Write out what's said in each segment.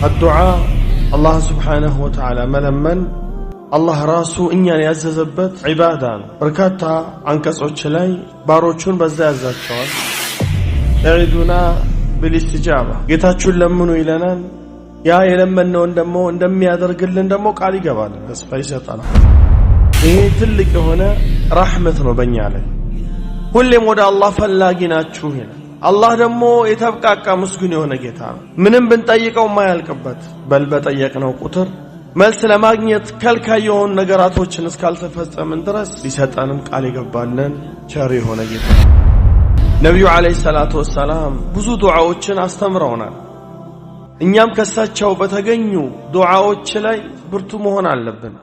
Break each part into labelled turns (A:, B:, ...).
A: الدعاء الله سبحانه وتعالى ملمن الله راسو እኛን ያዘዘበት ዒባዳ ነው። በርካታ አንቀጾች ላይ ባሮቹን በዛ ያዛቸዋል። እዒዱና ቢልኢስቲጃባ ጌታችሁን ለምኑ ይለናል። ያ የለመነውን ደግሞ እንደሚያደርግልን ደግሞ ቃል ይገባል፣ ተስፋ ይሰጣናል። ይሄ ትልቅ የሆነ ረሕመት ነው በእኛ ላይ። ሁሌም ወደ አላህ ፈላጊ ናችሁ ይላል። አላህ ደግሞ የተብቃቃ ምስጉን የሆነ ጌታ ነው። ምንም ብንጠይቀው ማያልቅበት በል በጠየቅነው ቁጥር መልስ ለማግኘት ከልካይ የሆኑ ነገራቶችን እስካልተፈጸምን ድረስ ሊሰጠንም ቃል የገባልን ቸር የሆነ ጌታ። ነብዩ አለይሂ ሰላቱ ወሰላም ብዙ ዱዓዎችን አስተምረውናል። እኛም ከሳቸው በተገኙ ዱዓዎች ላይ ብርቱ መሆን አለብን።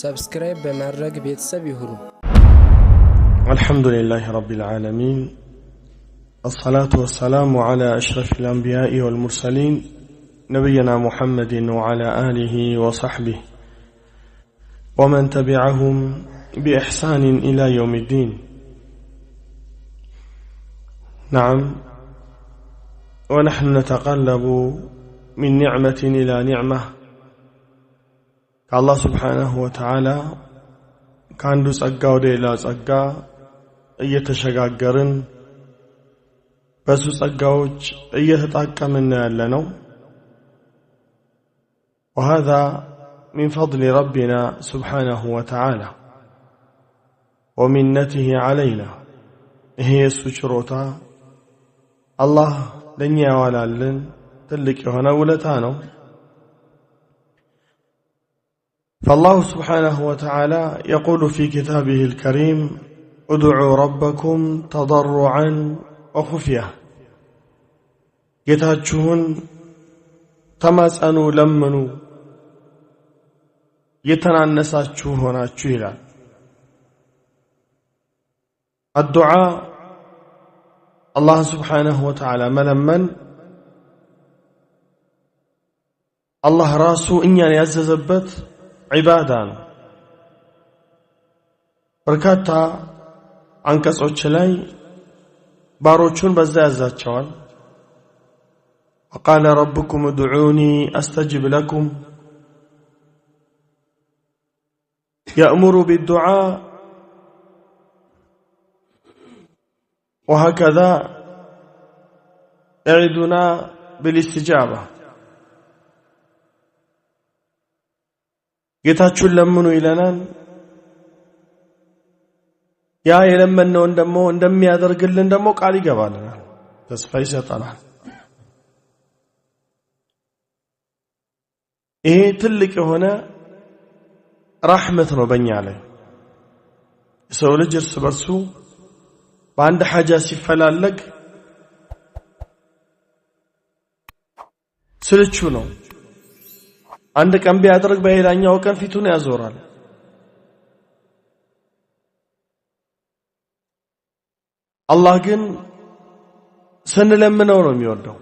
B: ሰብስክራይብ በማድረግ ቤተሰብ ይሁኑ።
A: አልሐምዱሊላሂ ረቢል ዓለሚን الصلاة والسلام على أشرف الأنبياء والمرسلين نبينا محمد وعلى آله وصحبه ومن تبعهم بإحسان إلى يوم الدين. نعم، ونحن نتقلب من نعمة إلى نعمة كالله سبحانه وتعالى كان دوس أقا وديلا أقا እየተሸጋገርን በሱ ጸጋዎች እየተጣቀምን ያለነው። وهذا من فضل ربنا سبحانه وتعالى ومنته علينا. ይሄ የሱ ችሮታ አላህ ለኛ ያዋላልን ትልቅ የሆነ ውለታ ነው። فالله سبحانه وتعالى يقول في كتابه الكريم ادعوا ربكم تضرعا وخفية. ጌታችሁን ተማጸኑ፣ ለምኑ፣ የተናነሳችሁ ሆናችሁ ይላል። الدعاء الله سبحانه وتعالى መለመን الله ራሱ እኛን ያዘዘበት ዒባዳ ነው። በርካታ አንቀጾች ላይ ባሮቹን በዛ ያዛቸዋል። وقال ربكم ادعوني أستجب لكم يأمر بالدعاء وهكذا يعدنا بالاستجابة. ጌታችሁን ለምኑ ይለናል። ያ የለመነውን ደግሞ እንደሚያደርግልን ደግሞ ቃል ይገባልናል፣ ተስፋ ይሰጣናል። ይሄ ትልቅ የሆነ ረሕመት ነው በእኛ ላይ። የሰው ልጅ እርስ በርሱ በአንድ ሐጃ ሲፈላለግ ስልቹ ነው። አንድ ቀን ቢያደርግ በሌላኛው ቀን ፊቱን ያዞራል። አላህ ግን ስንለምነው ነው የሚወደው።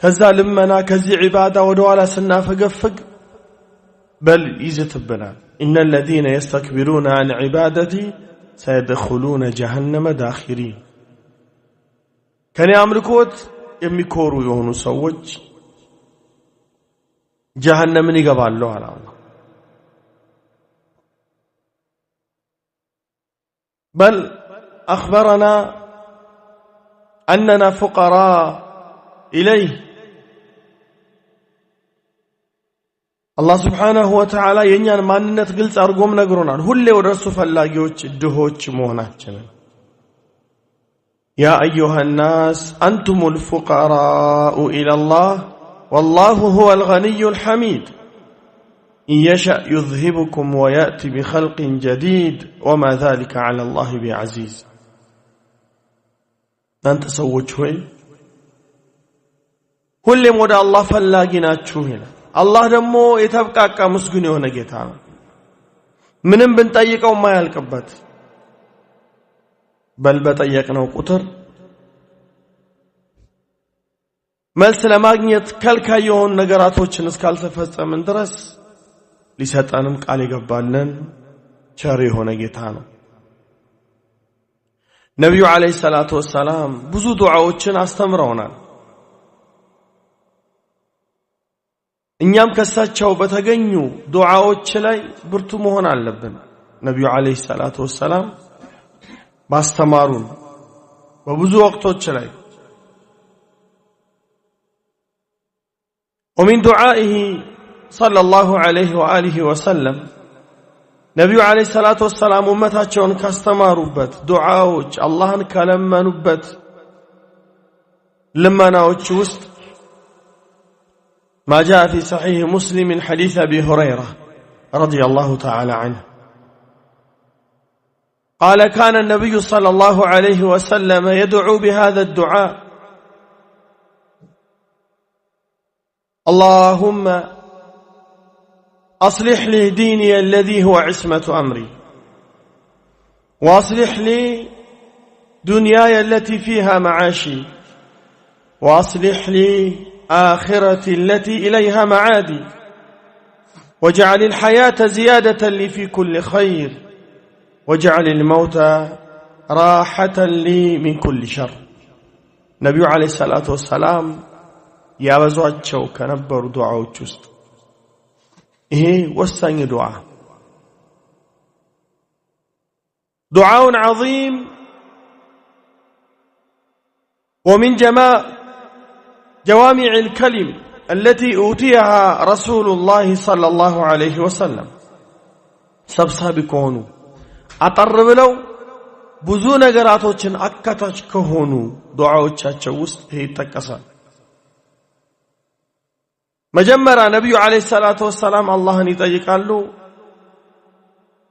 A: ከዛ ልመና ከዚህ ዒባዳ ወደ ኋላ ስናፈገፍግ በል ይዘትብናል። إن الذين يستكبرون عن عبادتي سيدخلون جهنم داخرين. ከኔ አምልኮት የሚኮሩ የሆኑ ሰዎች ጀሃነምን ይገባሉ አለ አላህ። بل أخبرنا أننا فقراء إليه. الله سبحانه وتعالى የኛን ማንነት ግልጽ አድርጎም ነግሮናል። ሁሌ ወደ እርሱ ፈላጊዎች ድሆች መሆናችንን። يا أيها الناس أنتم الفقراء إلى الله والله هو الغني الحميد إن يشأ يذهبكم ويأتي بخلق جديد وما ذلك على الله بعزيز. أنت سوّج هوي ሁሌም ወደ አላህ ፈላጊ ናችሁ ይላል። አላህ ደግሞ የተብቃቃ ምስጉን የሆነ ጌታ ነው። ምንም ብንጠይቀው ማያልቅበት በል በጠየቅነው ቁጥር መልስ ለማግኘት ከልካይ የሆኑ ነገራቶችን እስካልተፈጸምን ድረስ ሊሰጠንም ቃል የገባልን ቸር የሆነ ጌታ ነው። ነብዩ አለይሂ ሰላቱ ወሰላም ብዙ ዱዓዎችን አስተምረውናል። እኛም ከሳቸው በተገኙ ዱዓዎች ላይ ብርቱ መሆን አለብን። ነብዩ አለይሂ ሰላቱ ወሰላም ማስተማሩን በብዙ ወቅቶች ላይ ومن دعائه صلى الله عليه وآله وسلم ነብዩ አለይሂ ሰላቱ ወሰላም ኡመታቸውን ካስተማሩበት ዱዓዎች አላህን ከለመኑበት ልመናዎች ውስጥ ما جاء في صحيح مسلم من حديث أبي هريرة رضي الله تعالى عنه قال كان النبي صلى الله عليه وسلم يدعو بهذا الدعاء اللهم أصلح لي ديني الذي هو عصمة أمري وأصلح لي دنياي التي فيها معاشي وأصلح لي آخرتي التي إليها معادي واجعل الحياة زيادة لي في كل خير واجعل الموت راحة لي من كل شر نبي عليه الصلاة والسلام يا بزوجቸው ከነበሩ ዱዓዎች ውስጥ ይሄ ወሳኝ ዱዓ دعاء عظيم ومن جوامع الكلم التي أوتيها رسول الله صلى الله عليه وسلم سبساب كونوا أطرب له ብዙ ነገራቶችን አካታች ከሆኑ ዱዓዎቻቸው ውስጥ ይሄ ይጠቀሳል። መጀመሪያ ነብዩ አለይሂ ሰላቱ ወሰላም አላህን ይጠይቃሉ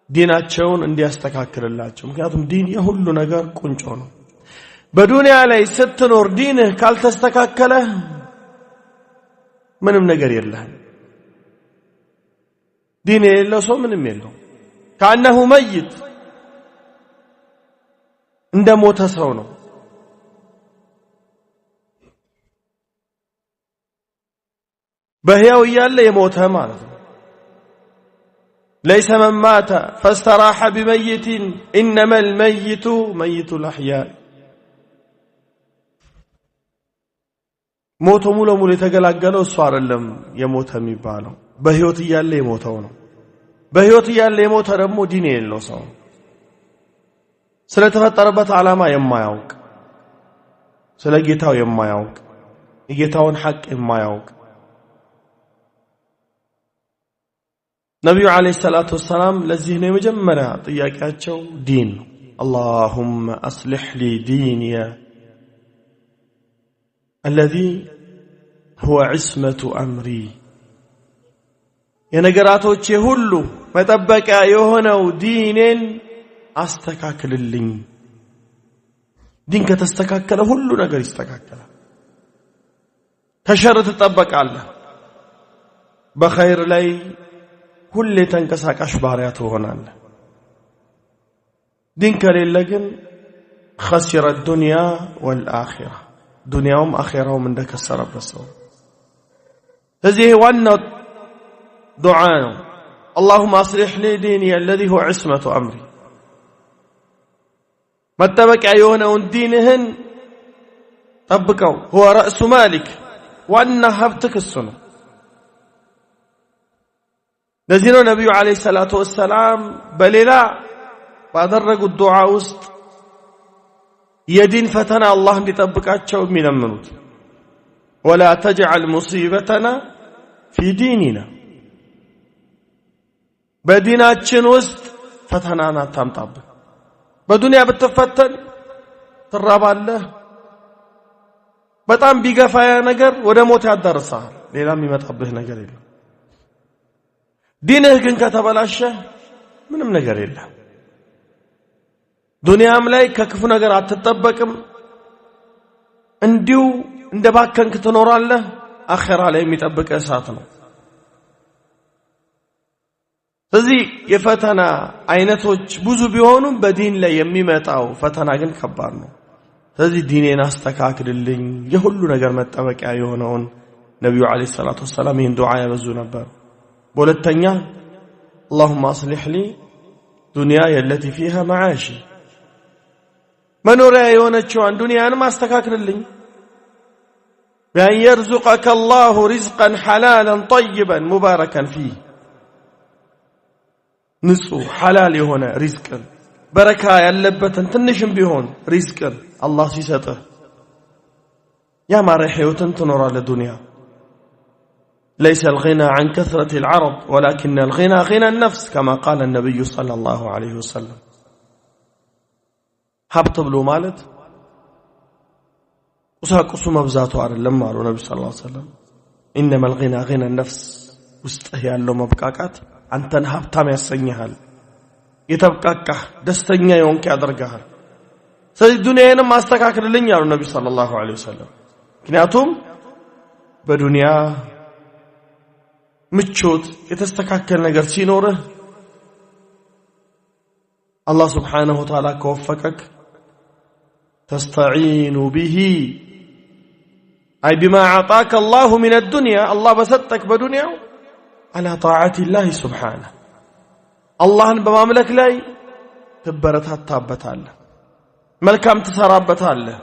A: ዲናቸውን እንዲያስተካክልላቸው። ምክንያቱም ዲን የሁሉ ነገር ቁንጮ ነው። በዱንያ ላይ ስትኖር ዲንህ ካልተስተካከለ ምንም ነገር የለህም። ዲን የሌለው ሰው ምንም የለው። كأنه ميت እንደ ሞተ ሰው ነው። በህያው እያለ የሞተ ማለት ነው። ليس من مات فاستراح بميت إنما الميت ميت الأحياء ሞቶ ሙሉ ሙሉ የተገላገለው እሱ አይደለም የሞተ የሚባለው በህይወት እያለ የሞተው ነው። በህይወት እያለ የሞተ ደግሞ ዲን የሌለው ሰው ስለተፈጠረበት ዓላማ የማያውቅ ስለ ጌታው የማያውቅ የጌታውን ሐቅ የማያውቅ ነብዩ አለይሂ ሰላቱ ወሰላም ለዚህ ነው የመጀመሪያ ጥያቄያቸው ዲን اللهم أصلح لي ديني الذي هو عصمة أمري የነገራቶቼ ሁሉ መጠበቂያ የሆነው ዲኔን አስተካክልልኝ። ዲን ከተስተካከለ ሁሉ ነገር ይስተካከላል። ከሸር ትጠበቃለህ። በኸይር ላይ ሁሌ ተንቀሳቃሽ ባሪያ ትሆናለህ። ዲን ከሌለ ግን خسر الدنيا والآخرة ዱንያውም አኺራውም እንደከሰረበት ሰው። ስለዚህ ዋናው ዱዓ ነው اللهم اصلح لي ديني الذي هو عصمة أمري መጠበቂያ የሆነውን ዲንህን ጠብቀው هو رأس مالك ዋና ሀብትህ እሱ ነው። ለዚህ ነው ነብዩ አለይሂ ሰላቱ ወሰላም በሌላ ባደረጉት ዱዓ ውስጥ የዲን ፈተና አላህ እንዲጠብቃቸው የሚለምኑት ولا تجعل مصيبتنا في ديننا በዲናችን ውስጥ ፈተናን አታምጣብን። በዱንያ ብትፈተን ትራባለህ። በጣም ቢገፋ ያ ነገር ወደ ሞት ያዳርሳል። ሌላ የሚመጣብህ ነገር የለም። ዲንህ ግን ከተበላሸ ምንም ነገር የለም። ዱንያም ላይ ከክፉ ነገር አትጠበቅም። እንዲሁ እንደባከንክ ትኖራለህ። አኺራ ላይ የሚጠብቅህ እሳት ነው። ስለዚህ የፈተና አይነቶች ብዙ ቢሆኑም በዲን ላይ የሚመጣው ፈተና ግን ከባድ ነው። ስለዚህ ዲኔን አስተካክልልኝ የሁሉ ነገር መጠበቂያ የሆነውን ነብዩ አለይሂ ሰላቱ ወሰላም ይህን ዱዓ ያበዙ ነበር። በሁለተኛ اللهم اصلح لي ዱንያየ አለቲ ፊሃ መዓሺ መኖሪያ የሆነችዋን ዱንያንም አስተካክልልኝ بأن يرزقك الله رزقا حلالا طيبا مباركا فيه ንጹህ ሐላል የሆነ ሪዝቅን በረካ ያለበትን ትንሽም ቢሆን ሪዝቅን አላህ ሲሰጥህ ያማረ ሕይወትን ትኖራለህ ዱንያ ليس الغنى عن كثرة العرض ولكن الغنى غنى النفس كما قال النبي صلى الله عليه وسلم ሀብት ብሎ ማለት ቁሳቁሱ መብዛቱ አይደለም አሉ ነብዩ ሰለላሁ ዐለይሂ ወሰለም انما الغنى غنى النفس ውስጥህ ያለው መብቃቃት አንተን ሀብታም ያሰኝሃል የተብቃቃህ ደስተኛ የሆንክ ያደርግሃል ስለዚህ ዱንያንም ማስተካከልልኝ አሉ ነብዩ ሰለላሁ ዐለይሂ ወሰለም ምክንያቱም በዱንያ ምቾት የተስተካከለ ነገር ሲኖርህ አላህ Subhanahu Wa Ta'ala ከወፈቀክ تستعين به أي بما أعطاك الله من الدنيا الله بسطك بدنيا على طاعة الله سبحانه الله بمملك لاي تبرتها تابتها ملكام تسرابتها له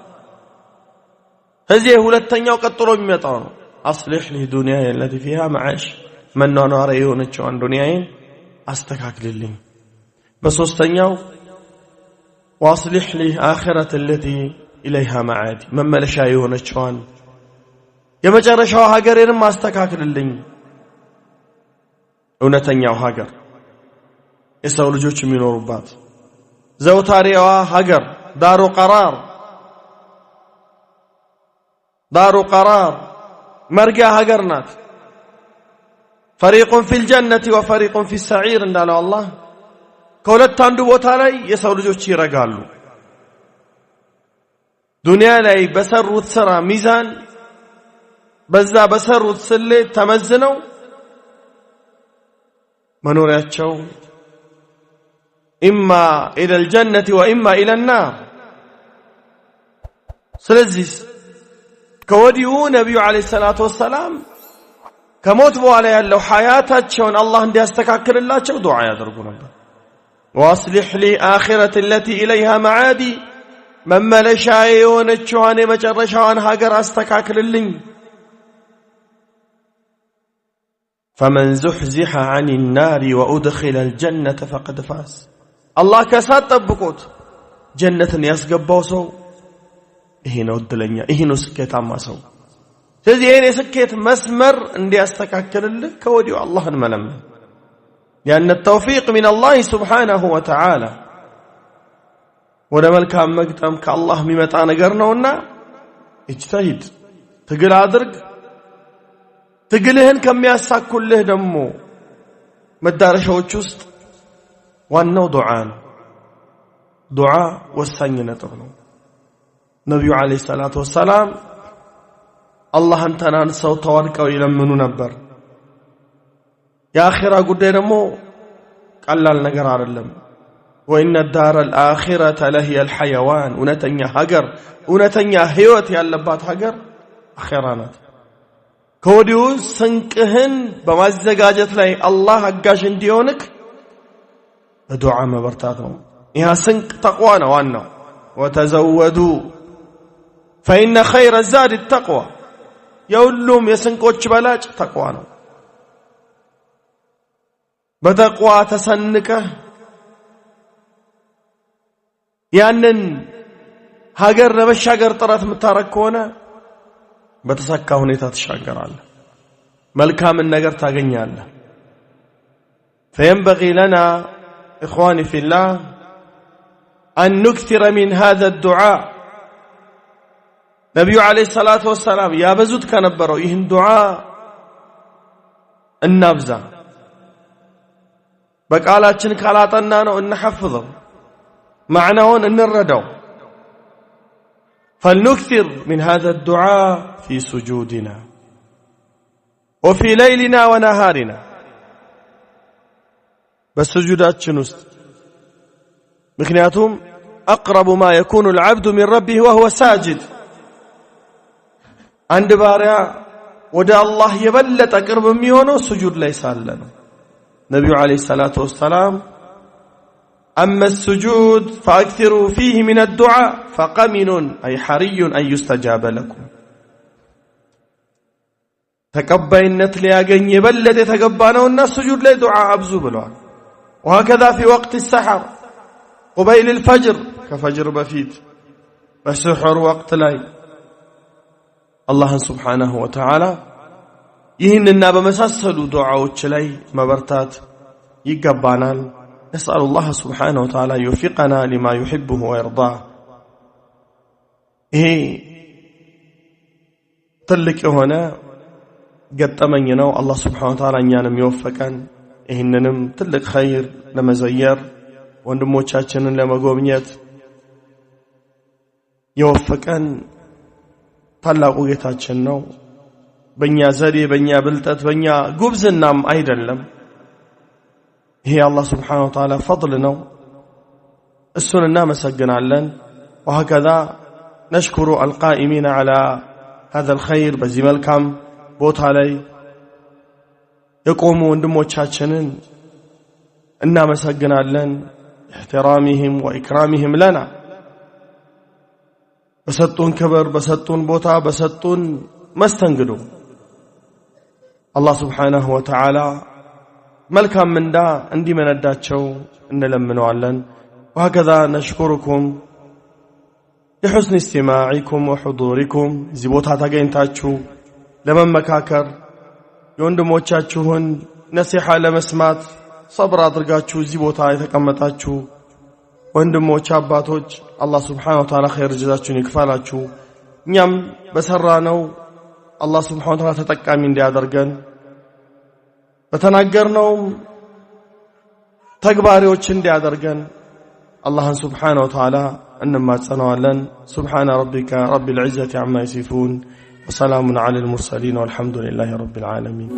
A: هذه ሁለተኛው ቀጥሎ የሚመጣው ነው أصلح لي دنياي التي فيها معاش من نوار የሆነችው ዱንያዬን አስተካክልልኝ በሶስተኛው واصلح لي آخرة التي إليها معادي مملشا የሆነችዋን የመጨረሻው ሀገሬንም አስተካክልልኝ እውነተኛው ሀገር የሰው ልጆች የሚኖሩባት ዘውታሪዋ ሀገር ዳሩ ቀራር መርጊያ ሀገር ናት فريق في الجنة وفريق في السعير እንዳለው አላህ ከሁለት አንዱ ቦታ ላይ የሰው ልጆች ይረጋሉ ዱንያ ላይ በሰሩት ስራ ሚዛን በዛ በሰሩት ስሌት ተመዝነው መኖሪያቸው إما إلى الجنة وإما إلى النار ስለዚህ ከወዲሁ ነብዩ አለይሂ ሰላቱ ወሰለም ከሞት በኋላ ያለው ሐያታቸውን አላህ እንዲያስተካክልላቸው ዱዓ ያደርጉ ነበር واصلح لي آخرة التي إليها معادي مملشاي የሆነችዋን የመጨረሻዋን ሀገር አስተካክልልኝ فمن زحزح عن النار وأدخل الجنة فقد فاز الله ከሳት ጠብቆት ጀነትን ያስገባው ሰው ይሄ ነው እድለኛ ይሄ ነው ስኬታማ ሰው ስለዚህ ይሄን የስኬት መስመር እንዲያስተካክልልህ ከወዲሁ አላህን መለመን لأن التوفيق من الله سبحانه وتعالى ولما كان مقدم كالله ممتع نقرنونا اجتهد تقل عدرق تقلهن كم ياساك كله دمو مدارشه وچوست وانو دعاء والسنين تغنو نبي عليه الصلاة والسلام الله انتنا نسو توارك ويلمنو نبر የአኺራ ጉዳይ ደግሞ ቀላል ነገር አይደለም وان الدار الاخره لهي الحيوان እውነተኛ ሀገር እውነተኛ ህይወት ያለባት ሀገር አኺራ ናት ከወዲሁ ስንቅህን በማዘጋጀት ላይ አላህ አጋዥ እንዲሆንክ በዱዓ መበርታት ነው ይሄ ስንቅ ተቅዋ ነው ዋናው وتزودوا فإن خير الزاد التقوى የሁሉም የስንቆች በላጭ ተቅዋ ነው በተቅዋ ተሰንቀህ ያንን ሀገር ለመሻገር ጥረት የምታረግ ከሆነ በተሳካ ሁኔታ ትሻገራለህ መልካምን ነገር ታገኛለህ فينبغي لنا إخواني في الله أن نكثر من هذا الدعاء نبي عليه الصلاة والسلام يا بزود كنبروا يهن دعاء النبزة بقالاتشن كالاتنا نو نحفظه معناه نردو فلنكثر من هذا الدعاء في سجودنا وفي ليلنا ونهارنا بالسجوداتشن است مكنياتهم أقرب ما يكون العبد من ربه وهو ساجد عند بارع ودى الله يبلت أقرب ميونه سجود ليس لنا نبي عليه الصلاة والسلام أما السجود فأكثروا فيه من الدعاء فقمن أي حري أن يستجاب لكم تقبينت لياغن يبلد يتقبانو الناس سجود لي دعاء أبزو بلوان وهكذا في وقت السحر قبيل الفجر كفجر بفيت بسحر وقت لاي الله سبحانه وتعالى يهننا بمساسلو دعاوچ لاي مبرتات يقبانال نسأل الله سبحانه وتعالى يوفقنا لما يحبه ويرضاه تلك هنا قطمني ነው الله سبحانه وتعالى እኛንም ይወፈቀን ይህንንም ትልቅ ኸይር ለመዘየር ወንድሞቻችንን ለመጎብኘት ይወፈቀን ታላቁ ጌታችን ነው በእኛ ዘዴ በእኛ ብልጠት በእኛ ጉብዝናም አይደለም ይሄ አላህ Subhanahu Wa Ta'ala ፈضል ነው እሱን እናመሰግናለን وهكذا نشكر القائمين على هذا الخير በዚህ መልካም ቦታ ላይ የቆሙ ወንድሞቻችንን እናመሰግናለን احترامهم واكرامهم لنا በሰጡን ክብር በሰጡን ቦታ በሰጡን መስተንግዶ አላህ Subhanahu Wa Ta'ala መልካም ምንዳ እንዲመነዳቸው እንለምነዋለን وهكذا نشكركم لحسن استماعكم وحضوركم زبوتا تاغينتاچو ለመመካከር የወንድሞቻችሁን ነሲሃ ለመስማት صبر አድርጋችሁ እዚህ ቦታ የተቀመጣችሁ ወንድሞች አባቶች አላህ Subhanahu Wa Ta'ala ኸይር ጀዛችሁን ይክፈላችሁ እኛም በሰራነው አላህ Subhanahu Wa Ta'ala ተጠቃሚ እንዲያደርገን በተናገርነው ተግባሪዎች እንዲያደርገን الله سبحانه وتعالى انما صنعوا سبحان ربك رب العزة عما يصفون وسلام على المرسلين والحمد لله رب العالمين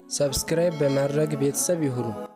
B: سبسكرايب بمرق بيتساب يهرو